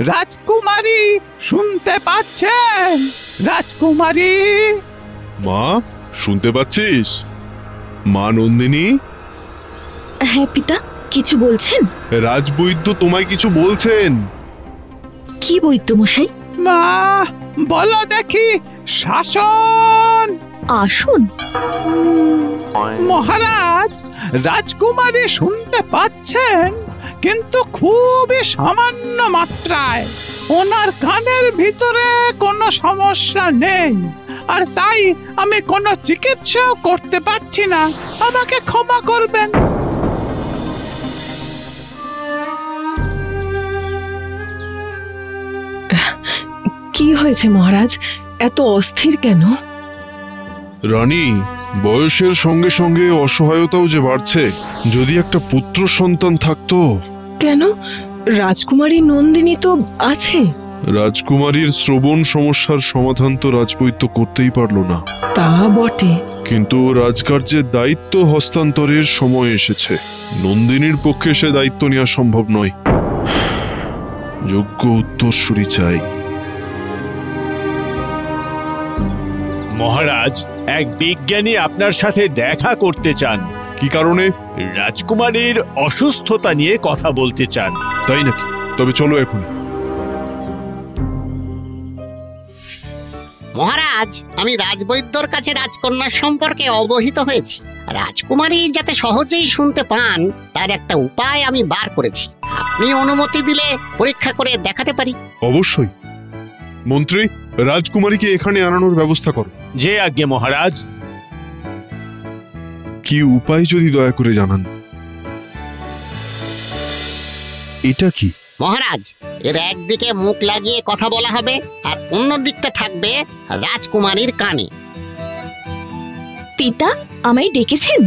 রাজকুমারী শুনতে পাচ্ছেন? রাজকুমারী, মা শুনতে পাচ্ছিস? মা নন্দিনী? হ্যাঁ পিতা, কিছু বলছেন? রাজবৈদ্য তোমায় কিছু বলছেন। কি বৈদ্য মশাই? মা বলো দেখি, শাসন। আসুন। মহারাজ, রাজকুমারী শুনতে পাচ্ছেন, কিন্তু খুবই সামান্য মাত্রায়। ওনার কানের ভিতরে কোনো সমস্যা নেই, আর তাই আমি কোনো চিকিৎসাও করতে পারছি না। আমাকে ক্ষমা করবেন। কি হয়েছে মহারাজ, এত অস্থির কেন? রানী, বয়সের সঙ্গে সঙ্গে অসহায়তাও যে বাড়ছে। যদি একটা পুত্র সন্তান থাকতো। কেন? রাজকুমারী নন্দিনী তো আছে। রাজকুমারীর শ্রবণ সমস্যার সমাধান তো রাজবৈদ্য করতেই পারলো না। তা বটে, কিন্তু রাজকার্যের দায়িত্ব হস্তান্তরের সময় এসেছে। নন্দিনীর পক্ষে সে দায়িত্ব নেওয়া সম্ভব নয়। যোগ্য উত্তরসূরি চাই। মহারাজ, এক বিজ্ঞানী আপনার সাথে দেখা করতে চান। কি কারণে? রাজকুমারীর অসুস্থতা নিয়ে কথা বলতে চান। তাই নাকি? তবে চলো এখন। মহারাজ, আমি রাজবৈদ্যর কাছে রাজকন্যার সম্পর্কে অবহিত হয়েছি। রাজকুমারী যাতে সহজেই শুনতে পান তার একটা উপায় আমি বার করেছি। আপনি অনুমতি দিলে পরীক্ষা করে দেখাতে পারি। অবশ্যই। মন্ত্রী, রাজকুমারীকে এখানে আনানোর ব্যবস্থা করো। যে আজ্ঞে মহারাজ। কি উপায় যদি দয়া করে জানান। এটা কি? মহারাজ, এর একদিকে মুখ লাগিয়ে কথা বলা হবে, আর অন্য দিকটা থাকবে রাজকুমারীর কানে। পিতা, আমায় ডেকেছেন?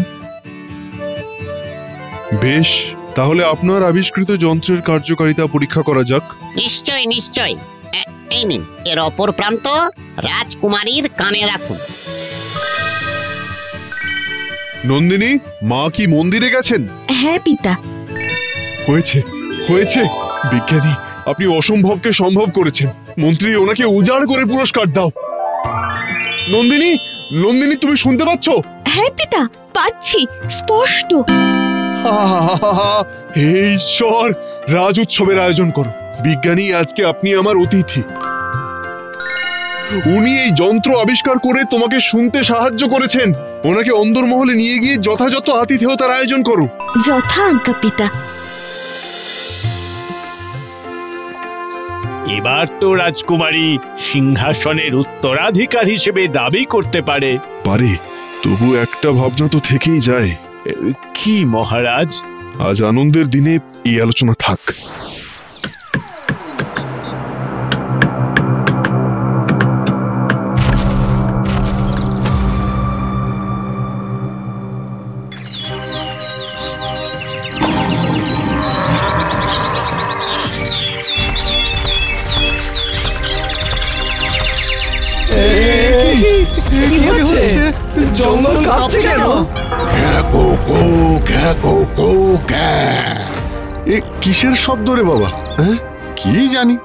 বেশ, তাহলে আপনার আবিষ্কৃত যন্ত্রের কার্যকারিতা পরীক্ষা করা যাক। নিশ্চয় নিশ্চয়। এই নিন, এর অপর প্রান্ত রাজকুমারীর কানে রাখুন। নন্দিনী, মা কি মন্দিরে গেছেন? হ্যাঁ পিতা। হয়েছে, হয়েছে। বিজ্ঞানী, আপনি অসম্ভবকে সম্ভব করেছেন। মন্ত্রী, ওনাকে উজাড় করে পুরস্কার দাও। নন্দিনী, নন্দিনী, তুমি শুনতে পাচ্ছ? হ্যাঁ পিতা, পাচ্ছি স্পষ্ট। হে ঈশ্বর, রাজ উৎসবের আয়োজন করো। বিজ্ঞানী, আজকে আপনি আমার অতিথি। উনি এই যন্ত্র আবিষ্কার করে তোমাকে শুনতে সাহায্য করেছেন। ওনাকে অন্দরমহলে নিয়ে গিয়ে যথাযথ আতিথেয়তার আয়োজন করো। যথা আজ্ঞা পিতা। এবার তো রাজকুমারী সিংহাসনের উত্তরাধিকার হিসেবে দাবি করতে পারে। পারে, তবু একটা ভাবনা তো থেকেই যায়। কি মহারাজ? আজ আনন্দের দিনে এই আলোচনা থাক। জঙ্গল কাঁপছে কেন? এ কিসের শব্দ রে বাবা? হ্যাঁ, কি জানি।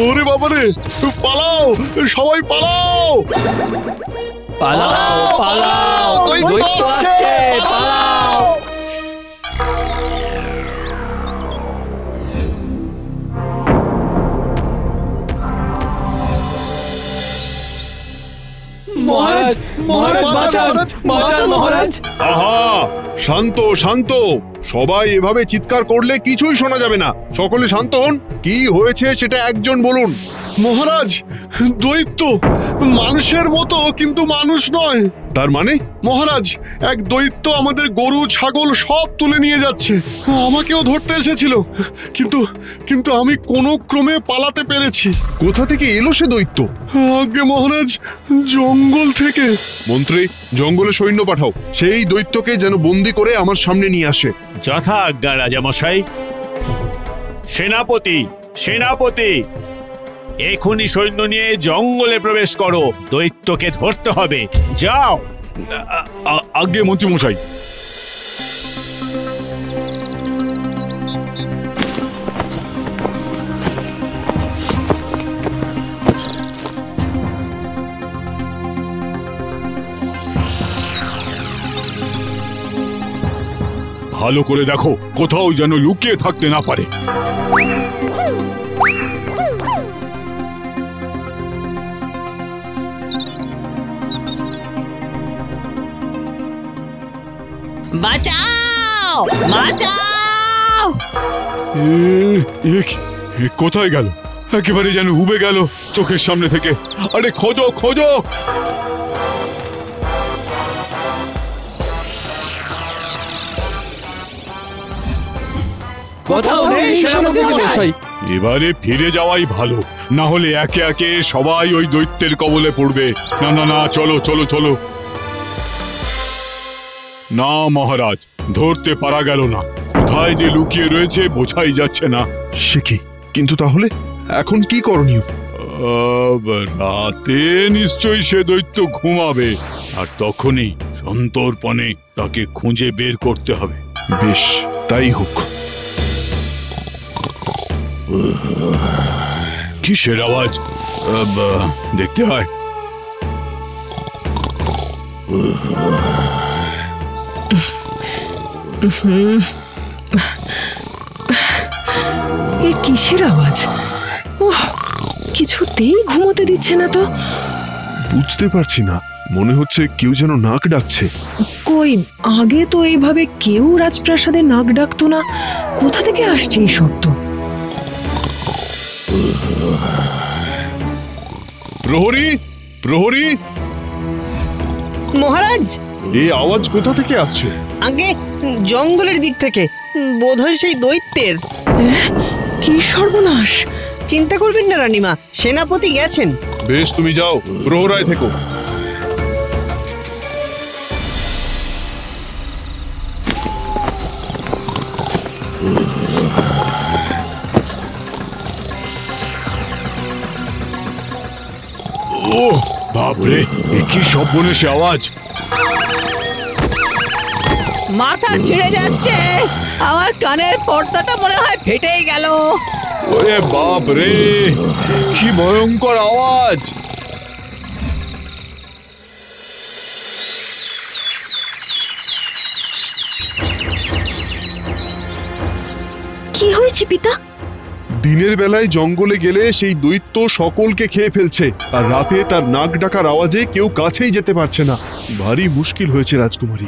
ওরে বাবা রে, পালাও সবাই, পালাও পালাও পালাও, দৈত্য আসছে, পালাও। মহারাজ, মহারাজ বাঁচান, বাঁচান মহারাজ। আহা, শান্ত শান্ত। সবাই এভাবে চিৎকার করলে কিছুই শোনা যাবে না। সকলে শান্ত হন। কি হয়েছে সেটা একজন বলুন। মহারাজ, দৈত্য মানুষের মতো কিন্তু মানুষ নয়। তার মানে? মহারাজ, এক দৈত্য আমাদের গরু ছাগল সব তুলে নিয়ে যাচ্ছে। আমাকেও ধরতে এসেছিল, কিন্তু কিন্তু আমি কোনো ক্রমে পালাতে পেরেছি। কোথা থেকে এলো সে দৈত্য? আজ্ঞে মহারাজ, জঙ্গল থেকে। মন্ত্রী, জঙ্গলে সৈন্য পাঠাও। সেই দৈত্যকে যেন বন্দি করে আমার সামনে নিয়ে আসে। যথা আজ্ঞা রাজামশাই। সেনাপতি, সেনাপতি। এখনই সৈন্য নিয়ে জঙ্গলে প্রবেশ করো, দৈত্যকে ধরতে হবে। যাও। আগে মন্ত্রী মশাই। ভালো করে দেখো, কোথাও যেন লুকিয়ে থাকতে না পারে। বাঁচাও, বাঁচাও! কোথায় গেল? একেবারে যেন উবে গেল চোখের সামনে থেকে। আরে খোঁজো খোঁজো। কোথাও নেই সেনাপতি মশাই। এবারে ফিরে যাওয়াই ভালো, না হলে একে একে সবাই ওই দৈত্যের কবলে পড়বে। না না না, চলো চলো চলো। না মহারাজ, ধরতে পারা গেল না। কোথায় যে লুকিয়ে রয়েছে বোঝাই যাচ্ছে না। সে কি? কিন্তু তাহলে এখন কি করণীয়? রাতে নিশ্চয়ই সে দৈত্য ঘুমাবে, আর তখনই সন্তর্পণে তাকে খুঁজে বের করতে হবে। বেশ, তাই হোক। কিসের আওয়াজ? দেখতে হয়। এ কিসের আওয়াজ? ওহ, কিছুতেই ঘুমোতে দিচ্ছে না তো। বুঝতে পারছি না, মনে হচ্ছে কেউ যেন নাক ডাকছে। কই, আগে তো এইভাবে কেউ রাজপ্রাসাদে নাক ডাকতো না। কোথা থেকে আসছে এই শব্দ? প্রহরী, প্রহরী! মহারাজ, এই আওয়াজ কোথা থেকে আসছে? আগে জঙ্গলের দিক থেকে, বোধহয় সেই দৈত্যের। কি সর্বনাশ! চিন্তা করবেন না রানীমা, সেনাপতি গেছেন। বেশ, তুমি যাও, প্রহরায় থেকো। ও বাপরে, কি সর্বনেশে আওয়াজ! মাথা ছিঁড়ে যাচ্ছে, আমার কানের পর্দাটা মনে হয় ফেটেই গেল। ওরে বাপ রে, কি ভয়ঙ্কর আওয়াজ! কি হয়েছে পিতা? দিনের বেলায় জঙ্গলে গেলে সেই দৈত্য সকলকে খেয়ে ফেলছে, আর রাতে তার নাক ডাকার আওয়াজে কেউ কাছেই যেতে পারছে না। ভারী মুশকিল হয়েছে রাজকুমারী।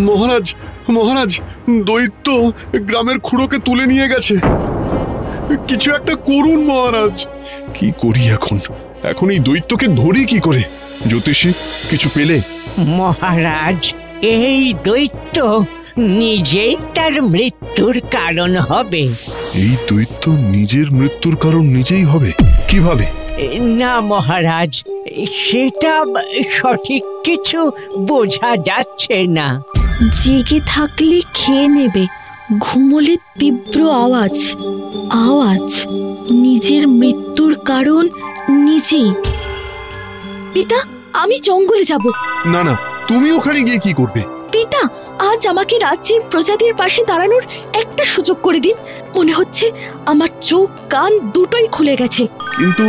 মহারাজ, মহারাজ, দৈত্য গ্রামের খুড়োকে তুলে নিয়ে গেছে। কিছু একটা করুন মহারাজ। কি করি এখন? এখন এই দৈত্যকে ধরি কি করে? জ্যোতিষী, কিছু পেলে? মহারাজ, এই দৈত্য নিজেই তার মৃত্যুর কারণ হবে। এই দৈত্য নিজের মৃত্যুর কারণ নিজেই হবে? কিভাবে? না মহারাজ, সেটা সঠিক কিছু বোঝা যাচ্ছে না। জেগে থাকলে খেয়ে নেবে, ঘুমোলে তীব্র আওয়াজ। আওয়াজ নিজের মৃত্যুর কারণ নিজেই। পিতা, আমি জঙ্গলে যাব। না না, তুমি ওখানে গিয়ে কি করবে? পিতা, আজ আমাকে রাজ্যের প্রজাদের পাশে দাঁড়ানোর একটা সুযোগ করে দিন। মনে হচ্ছে আমার চোখ কান দুটোই খুলে গেছে। কিন্তু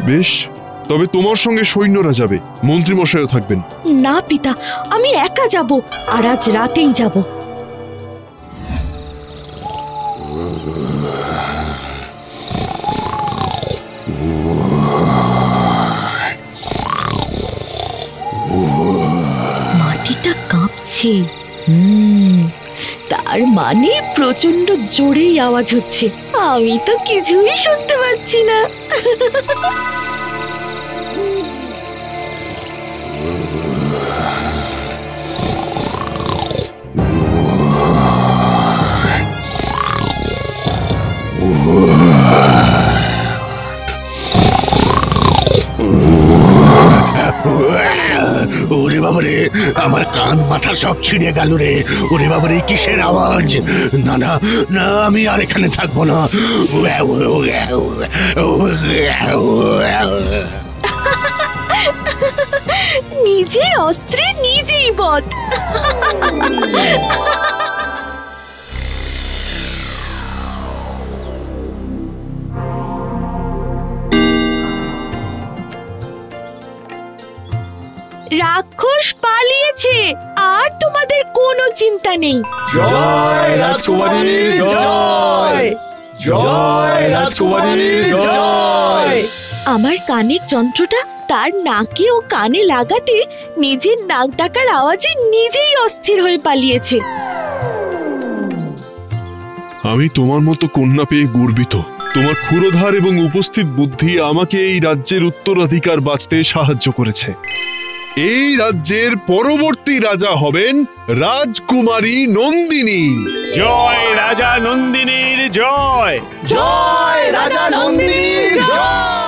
বেশ, তবে তোমার সঙ্গে সৈন্যরা যাবে, মন্ত্রী মশাইও থাকবেন। না পিতা, আমি একা যাব, আর আজ রাতেই যাব। মাটিটা কাঁপছে। তার মানে প্রচন্ড জোরেই আওয়াজ হচ্ছে। আমি তো কিছুই শুনতে পাচ্ছি না। ওরে বাবারে, আমার কান মাথা সব ছিঁড়ে গেল রে। ওরে বাবারে, কিসের আওয়াজ? না না না, আমি আর এখানে থাকবো না। নিজের অস্ত্রে নিজেই বধ। রাক্ষস পালিয়েছে, আর তোমাদের কোনো চিন্তা নেই। জয় রাজকুমারী জয়, জয় রাজকুমারী জয়। আমার কানের যন্ত্রটা তার নাকে ও কানে লাগাতে নিজের নাক ডাকার আওয়াজে নিজেই অস্থির হয়ে পালিয়েছে। আমি তোমার মতো কন্যা পেয়ে গর্বিত। তোমার ক্ষুরধার এবং উপস্থিত বুদ্ধি আমাকে এই রাজ্যের উত্তরাধিকার বাঁচতে সাহায্য করেছে। এই রাজ্যের পরবর্তী রাজা হবেন রাজকুমারী নন্দিনী। জয় রাজা নন্দিনীর জয়। জয় রাজা নন্দিনীর জয়।